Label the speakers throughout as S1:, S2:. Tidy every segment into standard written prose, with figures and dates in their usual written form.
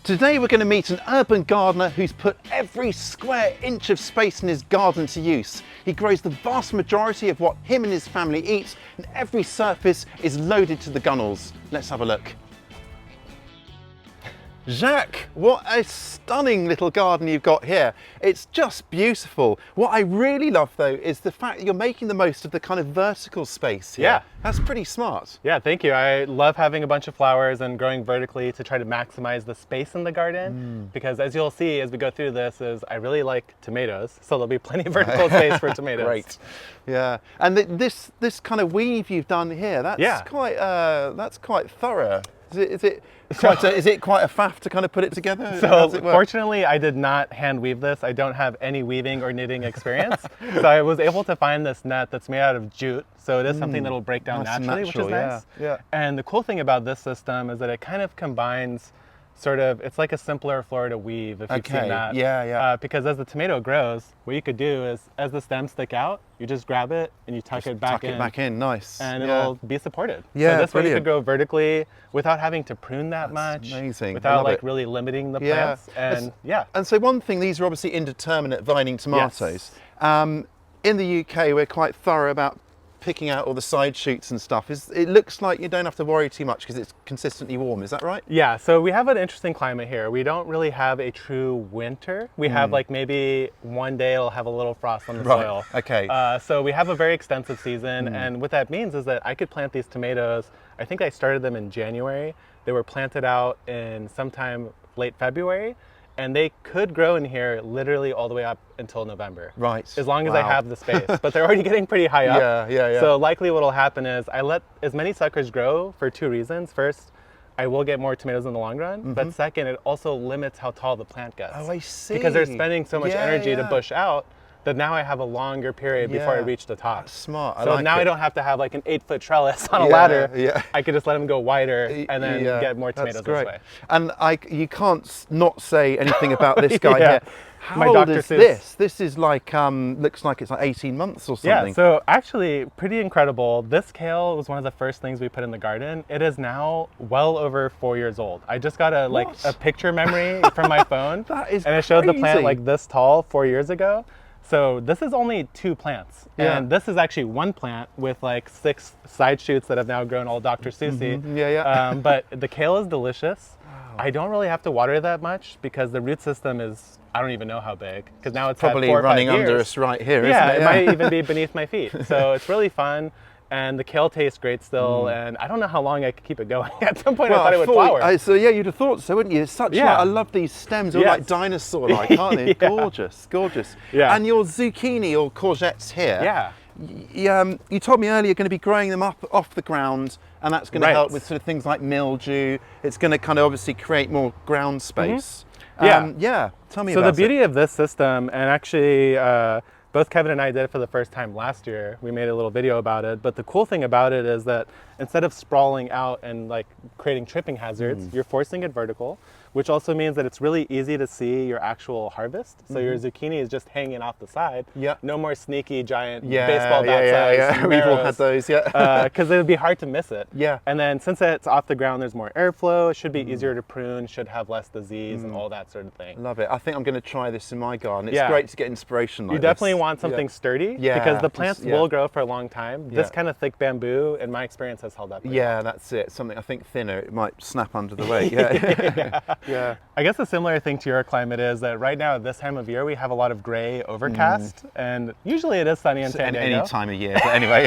S1: Today we're going to meet an urban gardener who's put every square inch of space in his garden to use. He grows the vast majority of what him and his family eat, and every surface is loaded to the gunnels. Let's have a look. Jacques, what a stunning little garden you've got here. It's just beautiful. What I really love though is the fact that you're making the most of the kind of vertical space here.
S2: Yeah.
S1: That's pretty smart.
S2: Yeah, thank you. I love having a bunch of flowers and growing vertically to try to maximize the space in the garden. Because as you'll see as we go through this is I really like tomatoes, so there'll be plenty of vertical space for tomatoes.
S1: Great. Yeah. And this kind of weave you've done here, that's quite thorough. Is it quite a faff to kind of put it together?
S2: So fortunately, I did not hand weave this. I don't have any weaving or knitting experience. So I was able to find this net that's made out of jute. So it is something that will break down naturally, which is nice.
S1: Yeah.
S2: And the cool thing about this system is that it kind of combines it's like a simpler Florida weave, if you've seen that.
S1: Yeah.
S2: Because as the tomato grows, what you could do is, as the stems stick out, you just grab it and you tuck it back in.
S1: Nice.
S2: And it'll be supported.
S1: Yeah,
S2: so this way you could grow vertically without having to prune that much.
S1: Amazing.
S2: Without really limiting the plants. And
S1: And so one thing, these are obviously indeterminate vining tomatoes. Yes. In the UK, we're quite thorough about picking out all the side shoots and stuff. It looks like you don't have to worry too much because it's consistently warm, is that right?
S2: Yeah, so we have an interesting climate here. We don't really have a true winter. We have like maybe one day it'll have a little frost on the soil.
S1: Okay.
S2: So we have a very extensive season, and what that means is that I could plant these tomatoes. I think I started them in January. They were planted out in sometime late February. And they could grow in here literally all the way up until November.
S1: Right.
S2: As long as I have the space. But they're already getting pretty high up.
S1: Yeah.
S2: So likely what will happen is I let as many suckers grow for two reasons. First, I will get more tomatoes in the long run. But second, it also limits how tall the plant gets.
S1: Oh, I see.
S2: Because they're spending so much energy to bush out that now I have a longer period before I reach the top.
S1: That's smart.
S2: So now I don't have to have like an 8-foot trellis on a ladder. I could just let them go wider and then get more tomatoes this way.
S1: And you can't not say anything about this guy here. How old is this? This is like, looks like it's like 18 months or something.
S2: Yeah, so actually pretty incredible. This kale was one of the first things we put in the garden. It is now well over 4 years old. I just got a picture memory from my phone.
S1: That is
S2: And it showed the plant like this tall 4 years ago. So this is only 2 plants, and this is actually 1 plant with like 6 side shoots that have now grown all Dr. Seussy. But the kale is delicious. Wow. I don't really have to water that much because the root system is, I don't even know how big, because now it's
S1: probably
S2: had 4 or 5
S1: running
S2: years.
S1: under us right here,
S2: yeah,
S1: isn't it?
S2: It might even be beneath my feet. So it's really fun. And the kale tastes great still, and I don't know how long I could keep it going. At some point I thought it would flower.
S1: So yeah, you'd have thought so, wouldn't you? It's such I love these stems, they're like dinosaur-like, aren't they? Gorgeous. Yeah. And your zucchini or courgettes here, you told me earlier you're going to be growing them up off the ground, and that's going to help with sort of things like mildew. It's going to kind of obviously create more ground space. Tell me about it.
S2: So the beauty of this system, and actually both Kevin and I did it for the first time last year. We made a little video about it, but the cool thing about it is that instead of sprawling out and like creating tripping hazards, you're forcing it vertical, which also means that it's really easy to see your actual harvest. So your zucchini is just hanging off the side. No more sneaky giant baseball bat size.
S1: We've all had those,
S2: because it would be hard to miss it.
S1: Yeah.
S2: And then since it's off the ground, there's more airflow. It should be easier to prune, should have less disease and all that sort of thing.
S1: Love it. I think I'm going to try this in my garden. It's great to get inspiration like
S2: this. You definitely want something sturdy because the plants will grow for a long time. This kind of thick bamboo, in my experience, has held up.
S1: That's it. Something I think thinner, it might snap under the weight.
S2: I guess a similar thing to your climate is that right now at this time of year we have a lot of gray overcast, and usually it is sunny in San Diego.
S1: Any time of year, but anyway,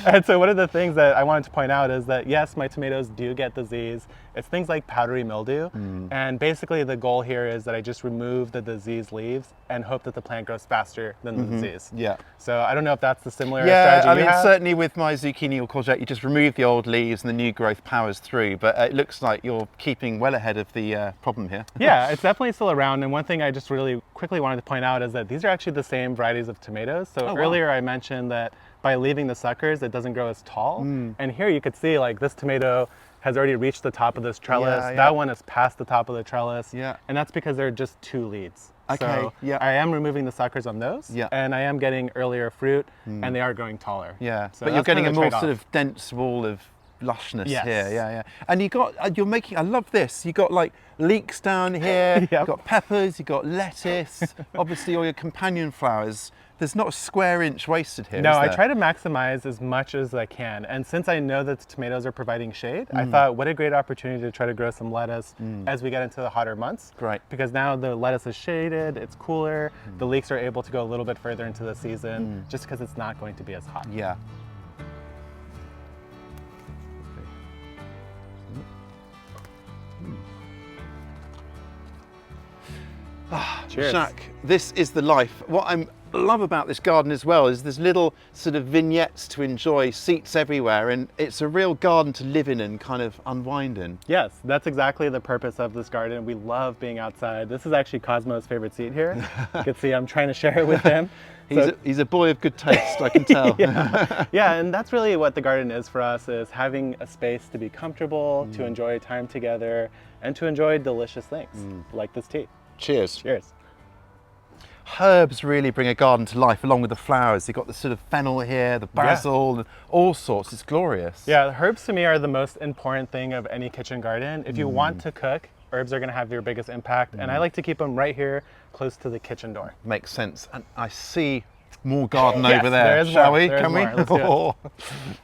S2: And so one of the things that I wanted to point out is that yes, my tomatoes do get disease. It's things like powdery mildew, and basically the goal here is that I just remove the diseased leaves and hope that the plant grows faster than the disease. So I don't know if that's the similar strategy
S1: I mean,
S2: you have.
S1: certainly with my zucchini or courgette, you just remove the old leaves and the new growth powers through, but it looks like you're keeping well ahead of the problem here.
S2: Yeah, it's definitely still around, and one thing I just really quickly wanted to point out is that these are actually the same varieties of tomatoes. So earlier I mentioned that by leaving the suckers, it doesn't grow as tall, and here you could see like this tomato has already reached the top of this trellis. That one is past the top of the trellis. And that's because they're just 2 leads. So I am removing the suckers on those, and I am getting earlier fruit, and they are growing taller.
S1: So but you're getting a more sort of dense wall of lushness here. Yeah. And you're making, I love this. You got like leeks down here, you've got peppers, you've got lettuce, obviously all your companion flowers. There's not a square inch wasted here.
S2: No, I try to maximize as much as I can. And since I know that the tomatoes are providing shade, I thought what a great opportunity to try to grow some lettuce as we get into the hotter months.
S1: Great.
S2: Because now the lettuce is shaded, it's cooler, the leeks are able to go a little bit further into the season just because it's not going to be as hot.
S1: Yeah.
S2: Cheers.
S1: Jacques, this is the life. What I love about this garden as well is there's little sort of vignettes to enjoy, seats everywhere, and it's a real garden to live in and kind of unwind in.
S2: Yes, that's exactly the purpose of this garden. We love being outside. This is actually Cosmo's favorite seat here. You can see I'm trying to share it with him.
S1: He's a boy of good taste, I can tell.
S2: Yeah, and that's really what the garden is for us, is having a space to be comfortable, to enjoy time together, and to enjoy delicious things like this tea.
S1: Cheers.
S2: Cheers.
S1: Herbs really bring a garden to life along with the flowers. You've got the sort of fennel here, the basil, and all sorts. It's glorious.
S2: Yeah, the herbs to me are the most important thing of any kitchen garden. If you want to cook, herbs are going to have your biggest impact, and I like to keep them right here close to the kitchen door.
S1: Makes sense. And I see more garden over there.
S2: There is
S1: Shall
S2: more.
S1: we?
S2: There is
S1: Can we?
S2: more. Let's do it.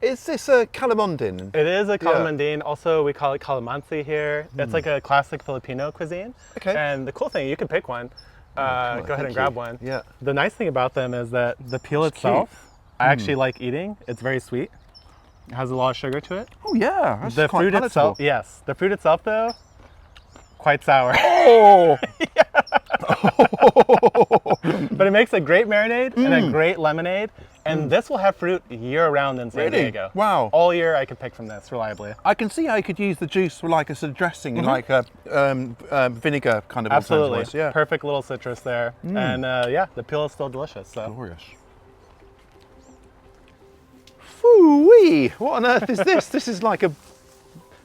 S1: Is this a calamondin?
S2: It is a calamondin. Also, we call it calamansi here. It's like a classic Filipino cuisine.
S1: Okay.
S2: And the cool thing, you can pick one. Go ahead and grab one.
S1: Yeah.
S2: The nice thing about them is that the peel itself, I actually like eating. It's very sweet. It has a lot of sugar to it.
S1: Oh yeah, that's
S2: The
S1: quite
S2: fruit
S1: palatable.
S2: itself, yes. The fruit itself, though, quite sour.
S1: Oh!
S2: But it makes a great marinade and a great lemonade. And this will have fruit year-round in San Diego.
S1: Wow.
S2: All year I could pick from this reliably.
S1: I can see how you could use the juice for like a sort of dressing, like a vinegar kind of.
S2: Absolutely.
S1: Yeah.
S2: Perfect little citrus there. And yeah, the peel is still delicious. So.
S1: Glorious. Phoo-wee! What on earth is this? This is like a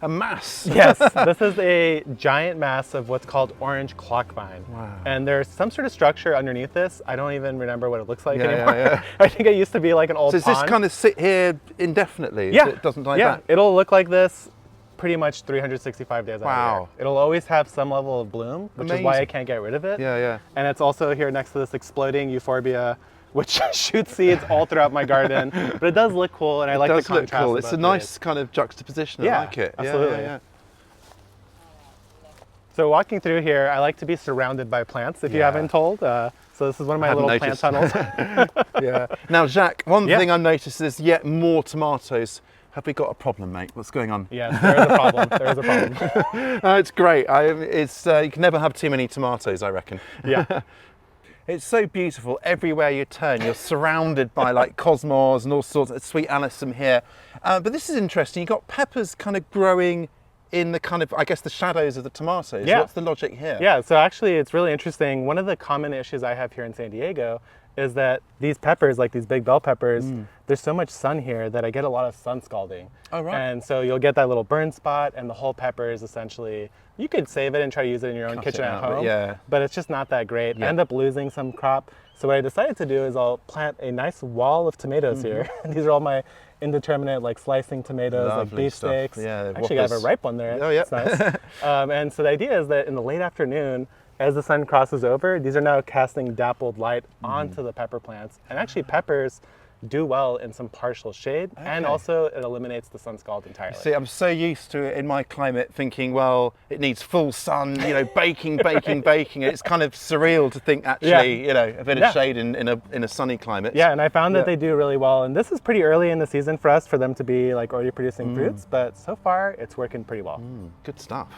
S1: mass.
S2: Yes, this is a giant mass of what's called orange clockvine.
S1: Wow.
S2: And there's some sort of structure underneath this. I don't even remember what it looks like
S1: Yeah,
S2: anymore.
S1: yeah.
S2: I think it used to be like an old
S1: So does
S2: pond.
S1: this kind of sit here indefinitely?
S2: Yeah.
S1: It doesn't like
S2: yeah,
S1: that?
S2: it'll look like this pretty much 365 days out of the
S1: Wow.
S2: year. It'll always have some level of bloom, which is why I
S1: Amazing.
S2: can't get rid of it.
S1: Yeah.
S2: And it's also here next to this exploding euphorbia, which shoots seeds all throughout my garden. But it does look cool, and I like the
S1: does look
S2: contrast.
S1: cool.
S2: of
S1: It's
S2: both
S1: a nice
S2: these.
S1: kind of juxtaposition.
S2: Yeah,
S1: I like it.
S2: absolutely.
S1: Yeah.
S2: So walking through here, I like to be surrounded by plants, if you haven't told. So this is one of my little plant tunnels.
S1: Yeah. Now, Jacques, one thing I noticed is yet more tomatoes. Have we got a problem, mate? What's going on?
S2: Yes, there is a problem. There is a problem.
S1: It's great. You can never have too many tomatoes, I reckon.
S2: Yeah.
S1: It's so beautiful. Everywhere you turn, you're surrounded by like cosmos and all sorts of sweet alyssum here. But this is interesting. You've got peppers kind of growing in the kind of, I guess, the shadows of the tomatoes.
S2: Yeah.
S1: What's the logic here?
S2: Yeah, so actually it's really interesting. One of the common issues I have here in San Diego is that these peppers, like these big bell peppers, there's so much sun here that I get a lot of sun scalding.
S1: Oh, right.
S2: And so you'll get that little burn spot, and the whole pepper is essentially, you could save it and try to use it in your own
S1: Cut
S2: kitchen
S1: it
S2: at
S1: out, but
S2: home,
S1: yeah.
S2: but it's just not that great.
S1: Yeah.
S2: I end up losing some crop. So what I decided to do is I'll plant a nice wall of tomatoes here. These are all my indeterminate, like slicing tomatoes, like
S1: Lovely stuff.
S2: beefsteaks.
S1: Yeah,
S2: Actually, I have a
S1: whoppers.
S2: ripe one there.
S1: Oh, yeah.
S2: That's nice. And so the idea is that in the late afternoon, as the sun crosses over, these are now casting dappled light onto the pepper plants. And actually peppers do well in some partial shade, and also it eliminates the sun scald entirely.
S1: See, I'm so used to it in my climate thinking, well, it needs full sun, baking. It's kind of surreal to think actually, a bit of shade in a sunny climate.
S2: Yeah, and I found that they do really well. And this is pretty early in the season for us, for them to be like already producing fruits, but so far it's working pretty well.
S1: Good stuff.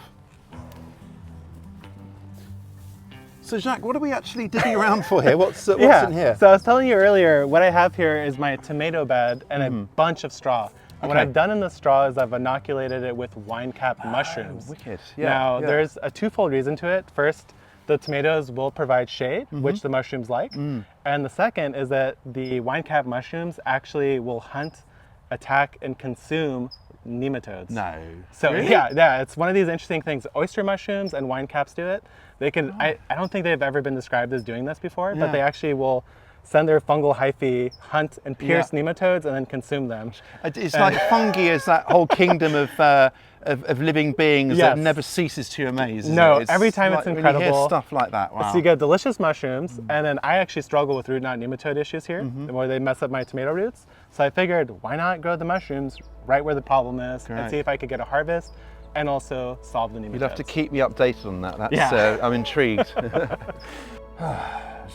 S1: So Jacques, what are we actually digging around for here? What's in here?
S2: So I was telling you earlier, what I have here is my tomato bed and a bunch of straw. And what I've done in the straw is I've inoculated it with wine cap mushrooms.
S1: Wicked.
S2: Now, there's a twofold reason to it. First, the tomatoes will provide shade, which the mushrooms like. And the second is that the wine cap mushrooms actually will hunt, attack, and consume nematodes.
S1: No.
S2: So
S1: Really?
S2: yeah, it's one of these interesting things. Oyster mushrooms and wine caps do it. They can, I don't think they've ever been described as doing this before, but they actually will send their fungal hyphae, hunt and pierce nematodes, and then consume them.
S1: It's like fungi is that whole kingdom of living beings that never ceases to amaze.
S2: No, every time it's incredible.
S1: When you hear stuff like that, wow.
S2: So you get delicious mushrooms, and then I actually struggle with root knot nematode issues here, where they mess up my tomato roots. So I figured, why not grow the mushrooms right where the problem is, and see if I could get a harvest, and also solve the nematodes.
S1: You'll have to keep me updated on that. That's, I'm intrigued.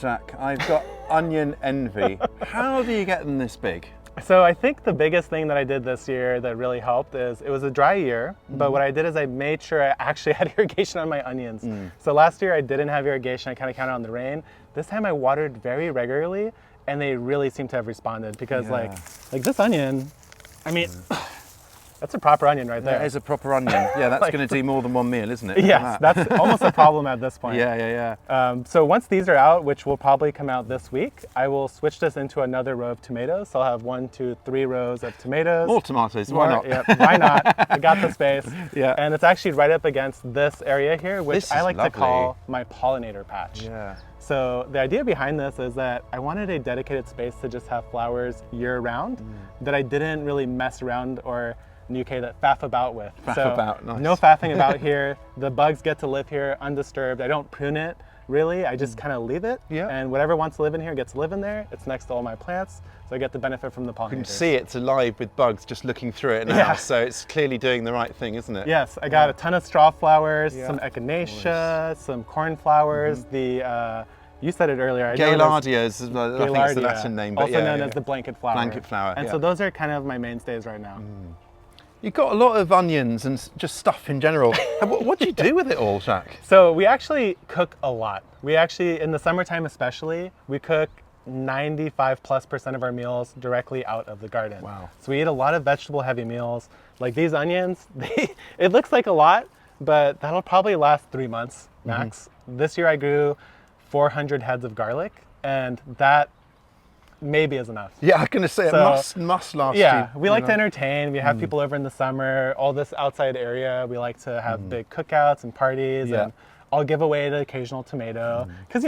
S1: Jacques, I've got onion envy. How do you get them this big?
S2: So I think the biggest thing that I did this year that really helped is, it was a dry year, but what I did is I made sure I actually had irrigation on my onions. So last year I didn't have irrigation, I kind of counted on the rain. This time I watered very regularly, and they really seem to have responded, because like this onion, I mean, that's a proper onion right there.
S1: That is a proper onion. Yeah, that's going to do more than one meal, isn't it?
S2: Yes, that's almost a problem at this point.
S1: Yeah.
S2: So once these are out, which will probably come out this week, I will switch this into another row of tomatoes. So I'll have 1, 2, 3 rows of tomatoes.
S1: More tomatoes, why not?
S2: Yeah, why not? I got the space.
S1: Yeah.
S2: And it's actually right up against this area here, which I like to call my pollinator patch.
S1: Yeah.
S2: So the idea behind this is that I wanted a dedicated space to just have flowers year round, that I didn't really mess around or faff about with.
S1: Nice.
S2: No faffing about here. The bugs get to live here undisturbed. I don't prune it, really. I just kind of leave it. And whatever wants to live in here gets to live in there. It's next to all my plants, so I get the benefit from the pollinators.
S1: You can see it's alive with bugs just looking through it now, so it's clearly doing the right thing, isn't it?
S2: Yes, I got a ton of straw flowers, some echinacea, some cornflowers, you said it earlier.
S1: Gaillardia is, I think it's the Latin name. But
S2: also known as the blanket flower.
S1: Blanket flower,
S2: And so those are kind of my mainstays right now.
S1: You've got a lot of onions and just stuff in general. What do you do with it all, Jacques?
S2: So we actually cook a lot. We actually, in the summertime especially, we cook 95+% of our meals directly out of the garden.
S1: Wow.
S2: So we eat a lot of vegetable heavy meals. Like these onions, it looks like a lot, but that'll probably last 3 months max. This year I grew 400 heads of garlic, and that maybe is enough.
S1: Yeah, I'm gonna say it must last.
S2: Yeah, we like to entertain. We have people over in the summer. All this outside area, we like to have big cookouts and parties, and I'll give away the occasional tomato, because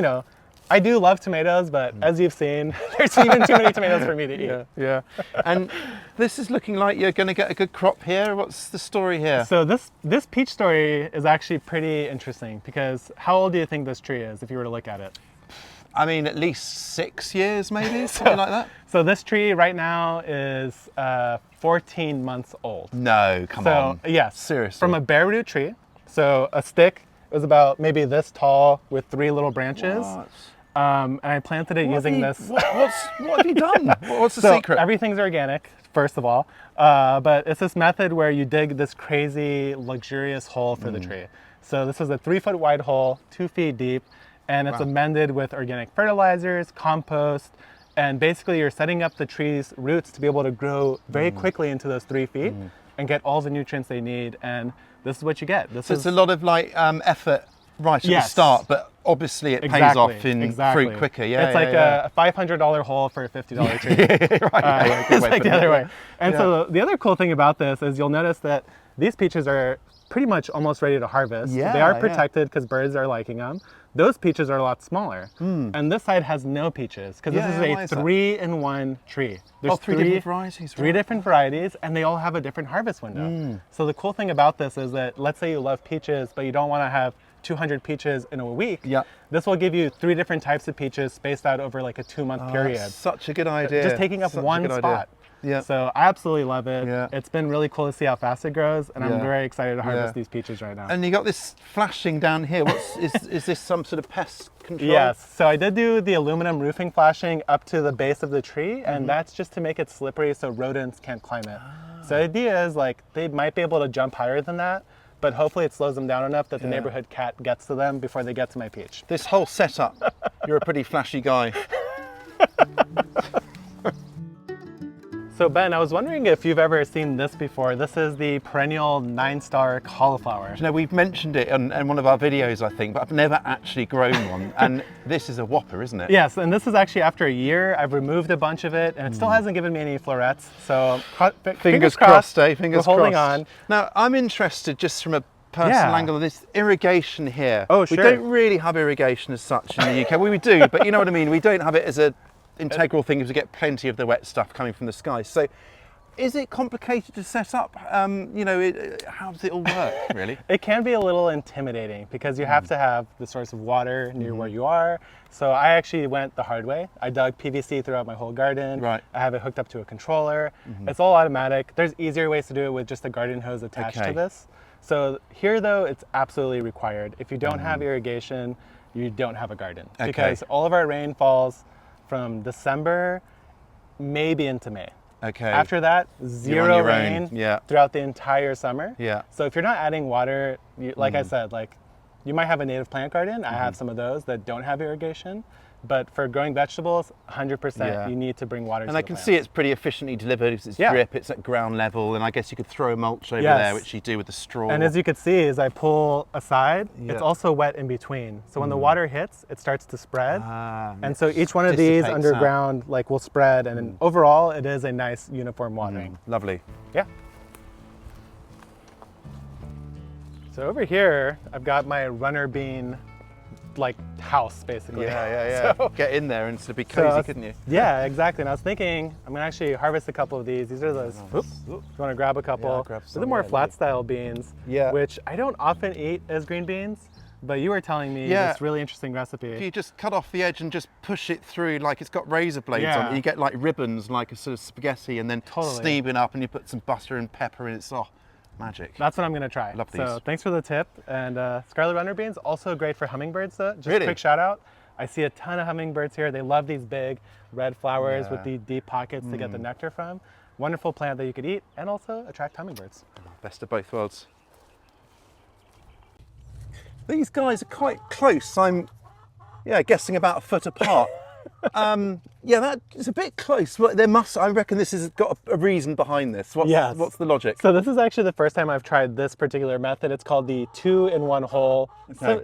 S2: I do love tomatoes, but as you've seen, there's even too many tomatoes for me to eat.
S1: Yeah. And this is looking like you're going to get a good crop here. What's the story here?
S2: So this peach story is actually pretty interesting, because how old do you think this tree is if you were to look at it?
S1: I mean, at least 6 years, maybe, something like that.
S2: So this tree right now is 14 months old.
S1: No, come on.
S2: So yes,
S1: seriously.
S2: From a bare root tree. So a stick was about maybe this tall with 3 little branches.
S1: What?
S2: And I planted it using this.
S1: What have you done? What's the secret?
S2: Everything's organic, first of all. But it's this method where you dig this crazy, luxurious hole for the tree. So this is a 3-foot wide hole, 2 feet deep, and it's amended with organic fertilizers, compost, and basically you're setting up the tree's roots to be able to grow very quickly into those 3 feet and get all the nutrients they need. And this is what you get.
S1: So it's a lot of effort right at the start, but obviously it pays off in fruit quicker. Yeah,
S2: it's like a $500 hole for a $50 tree. It's like the other way. And so the other cool thing about this is you'll notice that these peaches are pretty much almost ready to harvest. They are protected because birds are liking them. Those peaches are a lot smaller. And this side has no peaches because this is a 3-in-1 tree. There's
S1: 3 different varieties.
S2: 3 different varieties, and they all have a different harvest window. So the cool thing about this is that, let's say you love peaches, but you don't want to have 200 peaches in a week. This will give you 3 different types of peaches spaced out over like a 2-month period.
S1: That's such a good idea.
S2: Just taking up one spot. So I absolutely love it. It's been really cool to see how fast it grows, and I'm very excited to harvest these peaches right now.
S1: And you got this flashing down here. Is this some sort of pest control?
S2: Yes. So I did do the aluminum roofing flashing up to the base of the tree, and that's just to make it slippery so rodents can't climb it. So the idea is like they might be able to jump higher than that, but hopefully it slows them down enough that the neighborhood cat gets to them before they get to my peach.
S1: This whole setup, you're a pretty flashy guy.
S2: So Ben, I was wondering if you've ever seen this before. This is the perennial 9-star cauliflower.
S1: You know, we've mentioned it in one of our videos, I think, but I've never actually grown one. And this is a whopper, isn't it?
S2: Yes, and this is actually after a year. I've removed a bunch of it, and it still hasn't given me any florets. So fingers crossed,
S1: eh? Fingers
S2: we're holding
S1: crossed.
S2: on.
S1: Now, I'm interested just from a personal angle of this irrigation here.
S2: Oh, sure.
S1: We don't really have irrigation as such in the UK. Well, we do, but you know what I mean. We don't have it as a integral thing is to get plenty of the wet stuff coming from the sky. So is it complicated to set up? You know, how does it all work, really?
S2: It can be a little intimidating because you have to have the source of water near where you are. So I actually went the hard way. I dug PVC throughout my whole garden.
S1: Right.
S2: I have it hooked up to a controller. It's all automatic. There's easier ways to do it with just a garden hose attached to this. So here, though, it's absolutely required. If you don't have irrigation, you don't have a garden. Because all of our rain falls from December, maybe into May.
S1: Okay.
S2: After that, zero rain throughout the entire summer.
S1: Yeah.
S2: So if you're not adding water, like I said, like you might have a native plant garden. I have some of those that don't have irrigation. But for growing vegetables, 100% you need to bring water to the
S1: And I can
S2: plants.
S1: see it's pretty efficiently delivered. It's drip, it's at ground level, and I guess you could throw mulch over there, which you do with the straw.
S2: And as you can see, as I pull aside, it's also wet in between. So when the water hits, it starts to spread. And so each one of these underground like will spread, and overall, it is a nice uniform watering.
S1: Lovely.
S2: Yeah. So over here, I've got my runner bean like house basically.
S1: So, get in there and sort of be cozy, couldn't you?
S2: Yeah, exactly. And I was thinking I'm gonna actually harvest a couple of these. These are those. Oops. You want to grab a couple?
S1: Grab
S2: These
S1: some,
S2: are more flat style beans, which I don't often eat as green beans. But you were telling me this really interesting recipe.
S1: If you just cut off the edge and just push it through, like it's got razor blades on it, you get like ribbons, like a sort of spaghetti, and then steam it up, and you put some butter and pepper in it. It's magic.
S2: That's what I'm gonna try.
S1: Love these.
S2: So thanks for the tip. And scarlet runner beans, also great for hummingbirds though. Just
S1: really?
S2: a quick shout out. I see a ton of hummingbirds here. They love these big red flowers with the deep pockets to get the nectar from. Wonderful plant that you could eat and also attract hummingbirds.
S1: Best of both worlds. These guys are quite close. I'm guessing about a foot apart. That is a bit close. I reckon this has got a reason behind this. What's the logic?
S2: So this is actually the first time I've tried this particular method. It's called the 2-in-1 hole.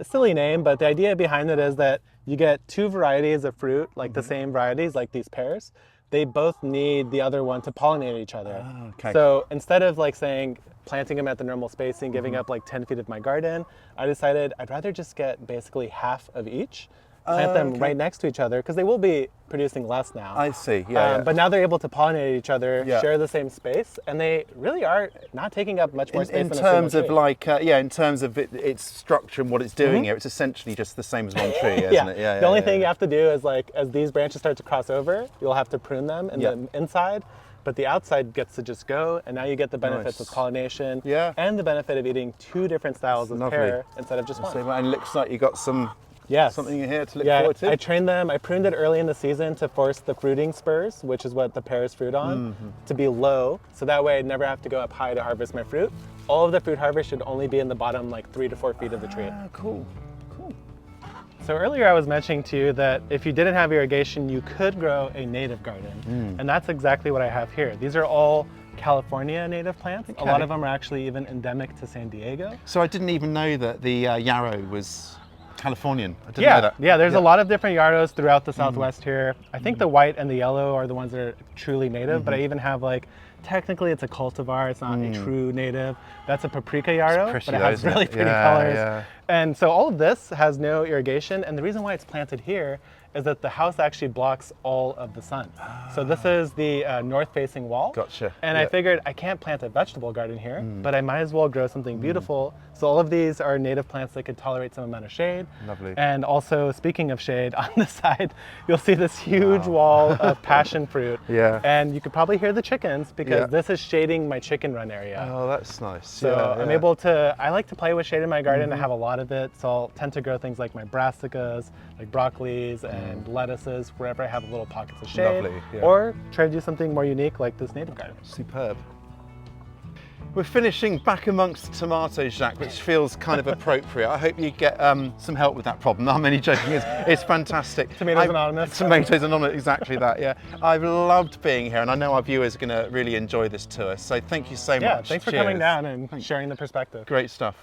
S2: Silly name, but the idea behind it is that you get two varieties of fruit, like the same varieties, like these pears. They both need the other one to pollinate each other. So instead of like saying, planting them at the normal spacing, giving up like 10 feet of my garden, I decided I'd rather just get basically half of each. Plant them right next to each other because they will be producing less now.
S1: I see,
S2: But now they're able to pollinate each other, share the same space, and they really are not taking up much more space
S1: in terms of like, in terms of its structure and what it's doing here, it's essentially just the same as one tree, isn't it?
S2: The only thing you have to do is like, as these branches start to cross over, you'll have to prune them in the inside, but the outside gets to just go, and now you get the benefits of pollination and the benefit of eating two different styles of pear instead of just one.
S1: And it looks like you got some something in here to look forward to.
S2: I trained them. I pruned it early in the season to force the fruiting spurs, which is what the pears fruit on, to be low. So that way I'd never have to go up high to harvest my fruit. All of the fruit harvest should only be in the bottom like 3 to 4 feet of the tree.
S1: Cool.
S2: So earlier I was mentioning to you that if you didn't have irrigation, you could grow a native garden. And that's exactly what I have here. These are all California native plants. A lot of them are actually even endemic to San Diego.
S1: So I didn't even know that the yarrow was Californian. I didn't know that.
S2: Yeah, there's a lot of different yarrows throughout the Southwest here. I think the white and the yellow are the ones that are truly native, but I even have like, technically it's a cultivar, it's not a true native. That's a paprika yarrow, but it has really pretty colors. And so all of this has no irrigation, and the reason why it's planted here is that the house actually blocks all of the sun. So this is the north-facing wall.
S1: Gotcha.
S2: And I figured I can't plant a vegetable garden here, but I might as well grow something beautiful. So all of these are native plants that could tolerate some amount of shade.
S1: Lovely.
S2: And also, speaking of shade, on the side, you'll see this huge wall of passion fruit. And you could probably hear the chickens because this is shading my chicken run area.
S1: Oh, that's nice.
S2: So I'm able to, I like to play with shade in my garden. I have a lot of it. So I'll tend to grow things like my brassicas, like broccolis and lettuces, wherever I have little pockets of shade. Or try to do something more unique like this native garden.
S1: Superb. We're finishing back amongst tomatoes, Jacques, which feels kind of appropriate. I hope you get some help with that problem. I'm only joking, it's fantastic.
S2: Tomatoes Anonymous.
S1: Tomatoes Anonymous, exactly that, I've loved being here, and I know our viewers are going to really enjoy this tour, so thank you so much.
S2: Thanks for coming down and sharing the perspective.
S1: Great stuff.